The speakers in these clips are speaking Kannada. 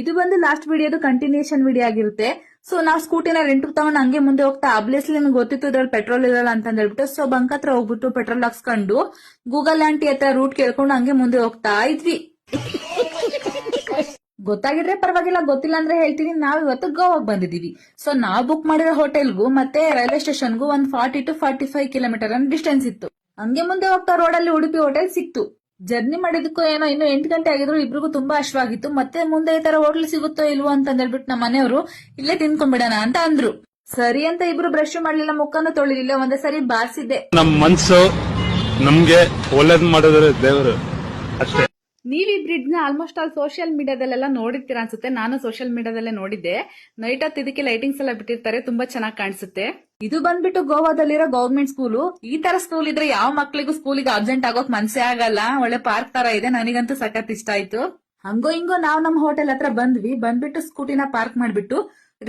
ಇದು ಬಂದು ಲಾಸ್ಟ್ ವಿಡಿಯೋದು ಕಂಟಿನ್ಯೂಷನ್ ವಿಡಿಯೋ ಆಗಿರುತ್ತೆ. ಸೊ ನಾವು ಸ್ಕೂಟಿನ ರೆಂಟ್ ತಗೊಂಡು ಹಂಗೆ ಮುಂದೆ ಹೋಗ್ತಾ ಆಬ್ವಿಯಸ್ಲಿ ನಿಮ್ಗೆ ಗೊತ್ತಿತ್ತು ಇದ್ರಲ್ಲಿ ಪೆಟ್ರೋಲ್ ಇರಲ್ಲ ಅಂತ ಹೇಳ್ಬಿಟ್ಟು ಸೊ ಬಂಕ್ ಹತ್ರ ಹೋಗ್ಬಿಟ್ಟು ಪೆಟ್ರೋಲ್ ಹಾಕ್ಸ್ಕೊಂಡು ಗೂಗಲ್ ಆಂಟಿ ಹತ್ರ ರೂಟ್ ಕೇಳ್ಕೊಂಡು ಹಂಗೆ ಮುಂದೆ ಹೋಗ್ತಾ ಇದ್ವಿ. ಗೊತ್ತಾಗಿದ್ರೆ ಪರವಾಗಿಲ್ಲ, ಗೊತ್ತಿಲ್ಲ ಅಂದ್ರೆ ಹೇಳ್ತೀನಿ. ನಾವ್ ಇವತ್ತು ಗೋವಾಗ್ ಬಂದಿದೀವಿ. ಸೊ ನಾವ್ ಬುಕ್ ಮಾಡಿರೋ ಹೋಟೆಲ್ಗೂ ಮತ್ತೆ ರೈಲ್ವೆ ಸ್ಟೇಷನ್ಗೂ ಒಂದು 40 to 45 ಕಿಲೋಮೀಟರ್ ಡಿಸ್ಟೆನ್ಸ್ ಇತ್ತು. ಹಂಗೆ ಮುಂದೆ ಹೋಗ್ತಾ ರೋಡಲ್ಲಿ ಉಡುಪಿ ಹೋಟೆಲ್ ಸಿಕ್ತು. ಜರ್ನಿ ಮಾಡಿದಕ್ಕೂ ಏನೋ ಇನ್ನು 8 ಗಂಟೆ ಆಗಿದ್ರು ಇಬ್ರಿಗೂ ತುಂಬಾ ಅಶ್ವಾಗಿತ್ತು. ಮತ್ತೆ ಮುಂದೆ ಈ ತರ ಹೋಟ್ಲ್ ಸಿಗುತ್ತೋ ಇಲ್ವೋ ಅಂತ ಹೇಳ್ಬಿಟ್ಟು ನಮ್ಮ ಮನೆಯವರು ಇಲ್ಲೇ ತಿನ್ಕೊಂಡ್ಬಿಡೋಣ ಅಂತ ಅಂದ್ರು. ಸರಿ ಅಂತ ಇಬ್ರು ಬ್ರಷ್ ಮಾಡ್ಲಿಲ್ಲ, ಮುಖನೂ ತೊಳಿಲಿಲ್ಲ, ಒಂದೇ ಸರಿ ಬಾರಿಸಿದ್ದೆ. ನಮ್ ಮನ್ಸು ನಮ್ಗೆ ಒಳ್ಳೇದ್ ಮಾಡಿದ್ರೆ ದೇವರು ಅಷ್ಟೇ. ನೀವ್ ಈ ಬ್ರಿಡ್ಜ್ ನ ಆಲ್ಮೋಸ್ಟ್ ಆಲ್ ಸೋಷಿಯಲ್ ಮೀಡಿಯಾದಲ್ಲೆಲ್ಲ ನೋಡಿರ್ತೀರಾ ಅನ್ಸುತ್ತೆ. ನಾನು ಸೋಷಿಯಲ್ ಮೀಡಿಯಾದಲ್ಲೇ ನೋಡಿದ್ದೆ. ನೈಟ್ ಹೊತ್ತು ಇದಕ್ಕೆ ಲೈಟಿಂಗ್ಸ್ ಎಲ್ಲ ಬಿಟ್ಟಿರ್ತಾರೆ, ತುಂಬಾ ಚೆನ್ನಾಗಿ ಕಾಣಿಸುತ್ತೆ. ಇದು ಬಂದ್ಬಿಟ್ಟು ಗೋವಾದಲ್ಲಿರೋ ಗವರ್ಮೆಂಟ್ ಸ್ಕೂಲು. ಈ ತರ ಸ್ಕೂಲ್ ಇದ್ರೆ ಯಾವ ಮಕ್ಳಿಗೂ ಸ್ಕೂಲಿಗೆ ಅಬ್ಸೆಂಟ್ ಆಗೋಕ್ ಮನ್ಸೇ ಆಗಲ್ಲ. ಒಳ್ಳೆ ಪಾರ್ಕ್ ತರ ಇದೆ, ನನಗಂತೂ ಸಖತ್ ಇಷ್ಟ ಆಯ್ತು. ಹಂಗೋ ಹಿಂಗೋ ನಾವ್ ನಮ್ ಹೋಟೆಲ್ ಹತ್ರ ಬಂದ್ಬಿಟ್ಟು ಸ್ಕೂಟಿನ ಪಾರ್ಕ್ ಮಾಡ್ಬಿಟ್ಟು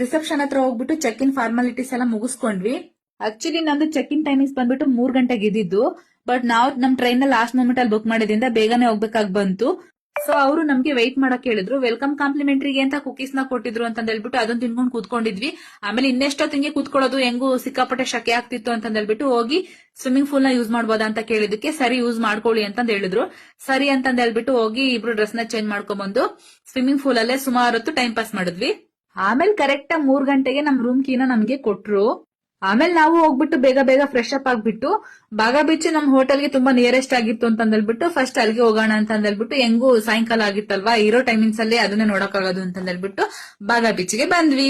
ರಿಸೆಪ್ಷನ್ ಹತ್ರ ಹೋಗ್ಬಿಟ್ಟು ಚೆಕ್ ಇನ್ ಫಾರ್ಮಾಲಿಟೀಸ್ ಎಲ್ಲ ಮುಗಿಸ್ಕೊಂಡ್ವಿ. ಆಕ್ಚುಲಿ ನಮ್ದು ಚೆಕ್ ಇನ್ ಟೈಮಿಂಗ್ಸ್ ಬಂದ್ಬಿಟ್ಟು 3 ಗಂಟೆಗೆ ಇದ್ದಿದ್ದು. ಬಟ್ ನಾವು ನಮ್ ಟ್ರೈನ್ ಲಾಸ್ಟ್ ಮೂಮೆಂಟ್ ಅಲ್ಲಿ ಬುಕ್ ಮಾಡಿದ್ರಿಂದ ಬೇಗನೆ ಹೋಗ್ಬೇಕಾಗಿ ಬಂತು. ಸೊ ಅವರು ನಮ್ಗೆ ವೆಯ್ಟ್ ಮಾಡಕ್ ಹೇಳಿದ್ರು. ವೆಲ್ಕಮ್ ಕಾಂಪ್ಲಿಮೆಂಟರಿಗೆ ಅಂತ ಕುಕೀಸ್ ನ ಕೊಟ್ಟಿದ್ರು ಅಂತ ಹೇಳ್ಬಿಟ್ಟು ಅದನ್ನ ತಿನ್ಕೊಂಡು ಕೂತ್ಕೊಂಡಿದ್ವಿ. ಆಮೇಲೆ ಇನ್ನೆಷ್ಟೊತ್ತು ಹಿಂಗೆ ಕೂತ್ಕೊಳ್ಳೋದು, ಹೆಂಗು ಸಿಕ್ಕಾಪಟ್ಟೆ ಶಕೆ ಆಗ್ತಿತ್ತು ಅಂತ ಹೇಳ್ಬಿಟ್ಟು ಹೋಗಿ ಸ್ವಿಮ್ಮಿಂಗ್ ಪೂಲ್ ನ ಯೂಸ್ ಮಾಡಬಹುದಾ ಅಂತ ಕೇಳಿದಕ್ಕೆ ಸರಿ ಯೂಸ್ ಮಾಡ್ಕೊಳ್ಳಿ ಅಂತ ಹೇಳಿದ್ರು. ಸರಿ ಅಂತ ಹೇಳ್ಬಿಟ್ಟು ಹೋಗಿ ಇಬ್ರು ಡ್ರೆಸ್ ನ ಚೇಂಜ್ ಮಾಡ್ಕೊಂಡ್ಬಂದು ಸ್ವಿಮ್ಮಿಂಗ್ ಪೂಲ್ ಅಲ್ಲೇ ಸುಮಾರು ಹೊತ್ತು ಟೈಮ್ ಪಾಸ್ ಮಾಡಿದ್ವಿ. ಆಮೇಲೆ ಕರೆಕ್ಟ್ 3 ಗಂಟೆಗೆ ನಮ್ ರೂಮ್ ಕೀನ ನಮ್ಗೆ ಕೊಟ್ರು. ಆಮೇಲೆ ನಾವು ಹೋಗ್ಬಿಟ್ಟು ಬೇಗ ಫ್ರೆಶ್ ಅಪ್ ಆಗ್ಬಿಟ್ಟು ಬಾಗಾ ಬೀಚ್ ನಮ್ ಹೋಟೆಲ್ಗೆ ತುಂಬಾ ನಿಯರೆಸ್ಟ್ ಆಗಿತ್ತು ಅಂತ ಹೇಳ್ಬಿಟ್ಟು ಫಸ್ಟ್ ಅಲ್ಲಿಗೆ ಹೋಗೋಣ ಅಂತ ಹೇಳ್ಬಿಟ್ಟು ಹೆಂಗು ಸಾಯಂಕಾಲ ಆಗಿತ್ತಲ್ವಾ, ಇರೋ ಟೈಮಿಂಗ್ಸ್ ಅಲ್ಲಿ ಅದನ್ನೇ ನೋಡಕ್ಕಾಗೋದು ಅಂತ ಹೇಳ್ಬಿಟ್ಟು ಬಾಗಾ ಬೀಚ್ಗೆ ಬಂದ್ವಿ.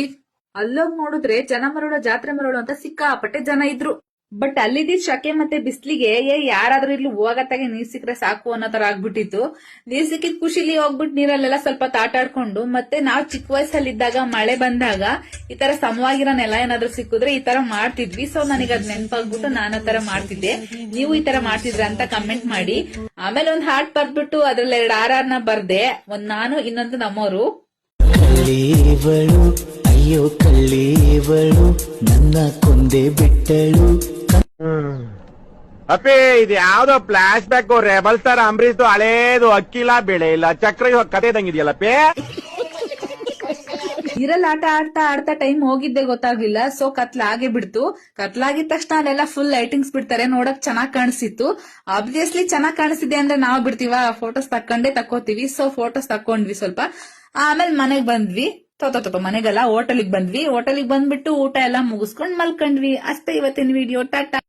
ಅಲ್ಲೋಗ್ ನೋಡಿದ್ರೆ ಜನ ಮರಳು ಜಾತ್ರೆ ಮರಳು ಅಂತ ಸಿಕ್ಕಾಪಟ್ಟೆ ಜನ ಇದ್ರು. ಬಟ್ ಅಲ್ಲಿದ್ದ ಶಕೆ ಮತ್ತೆ ಬಿಸ್ಲಿಗೆ ಯಾರಾದ್ರೂ ಇಲ್ಲಿ ಹೋಗತ್ತಾಗೆ ನೀರ್ ಸಿಕ್ಕರೆ ಸಾಕು ಅನ್ನೋ ತರ ಆಗ್ಬಿಟ್ಟಿತ್ತು. ನೀರ್ ಸಿಕ್ಕಿದ್ ಖುಷಿಲಿ ಹೋಗ್ಬಿಟ್ಟು ನೀರಲ್ಲೆಲ್ಲ ಸ್ವಲ್ಪ ಆಟ ಆಡ್ಕೊಂಡು, ಮತ್ತೆ ನಾವ್ ಚಿಕ್ಕ ವಯಸ್ಸಲ್ಲಿದ್ದಾಗ ಮಳೆ ಬಂದಾಗ ಈ ತರ ಸಮವಾಗಿರೋ ನೆಲ ಏನಾದ್ರು ಸಿಕ್ಕಿದ್ರೆ ಈ ತರ ಮಾಡ್ತಿದ್ವಿ. ಸೊ ನನಗೆ ಅದ್ ನೆನ್ಪಾಗ್ಬಿಟ್ಟು ನಾನು ಆ ತರ ಮಾಡ್ತಿದ್ದೆ. ನೀವು ಈ ತರ ಮಾಡ್ತಿದ್ರ ಅಂತ ಕಮೆಂಟ್ ಮಾಡಿ. ಆಮೇಲೆ ಒಂದ್ ಹಾರ್ಟ್ ಬರ್ದ್ಬಿಟ್ಟು ಅದ್ರಲ್ಲಿ 2 RR ಬರ್ದೆ. ಒಂದ್ ನಾನು, ಇನ್ನೊಂದು ನಮ್ಮವರು. ಅಯ್ಯೋ ಕಳ್ಳೇವಳು ನನ್ನ ಕೊಂದೆ ಬಿಟ್ಟಳು. ಅಪ್ಪಿ ಇದು ಯಾವ್ದೋ flash back rebel star Ambareesh ಹಳೇದು ಅಕ್ಕಿಲ್ಲ ಬೆಳೆ ಇಲ್ಲ ಚಕ್ರ ಕತೆ ಇದಂಗಿದೆಯಲ್ಲಪ್ಪಿ. ನೀರಲ್ಲಿ ಆಟ ಆಡ್ತಾ ಟೈಮ್ ಹೋಗಿದ್ದೆ ಗೊತ್ತಾಗ್ಲಿಲ್ಲ. ಸೊ ಕತ್ಲಾಗೆ ಬಿಡ್ತು. ಕತ್ಲಾಗಿದ ತಕ್ಷಣ ಅಲ್ಲೆಲ್ಲ ಫುಲ್ ಲೈಟಿಂಗ್ಸ್ ಬಿಡ್ತಾರೆ, ನೋಡಕ್ ಚೆನ್ನಾಗ್ ಕಾಣಿಸ್ತಿತ್ತು. ಆಬ್ವಿಯಸ್ಲಿ ಚೆನ್ನಾಗ್ ಕಾಣಿಸ್ತಿದೆ ಅಂದ್ರೆ ನಾವ್ ಬಿಡ್ತೀವ, ಫೋಟೋಸ್ ತಕ್ಕೋತೀವಿ. ಸೊ ಫೋಟೋಸ್ ತಕೊಂಡ್ವಿ ಸ್ವಲ್ಪ. ಆಮೇಲೆ ಮನೆಗ್ ಬಂದ್ವಿ. ಮನೆಗೆಲ್ಲ ಹೋಟೆಲಿಗೆ ಬಂದ್ವಿ. ಹೋಟೆಲಿಗೆ ಬಂದ್ಬಿಟ್ಟು ಊಟ ಎಲ್ಲ ಮುಗಿಸ್ಕೊಂಡ್ ಮಲ್ಕೊಂಡ್ವಿ. ಅಷ್ಟೇ ಇವತ್ತಿನ ವಿಡಿಯೋ. ಟಾಟಾ.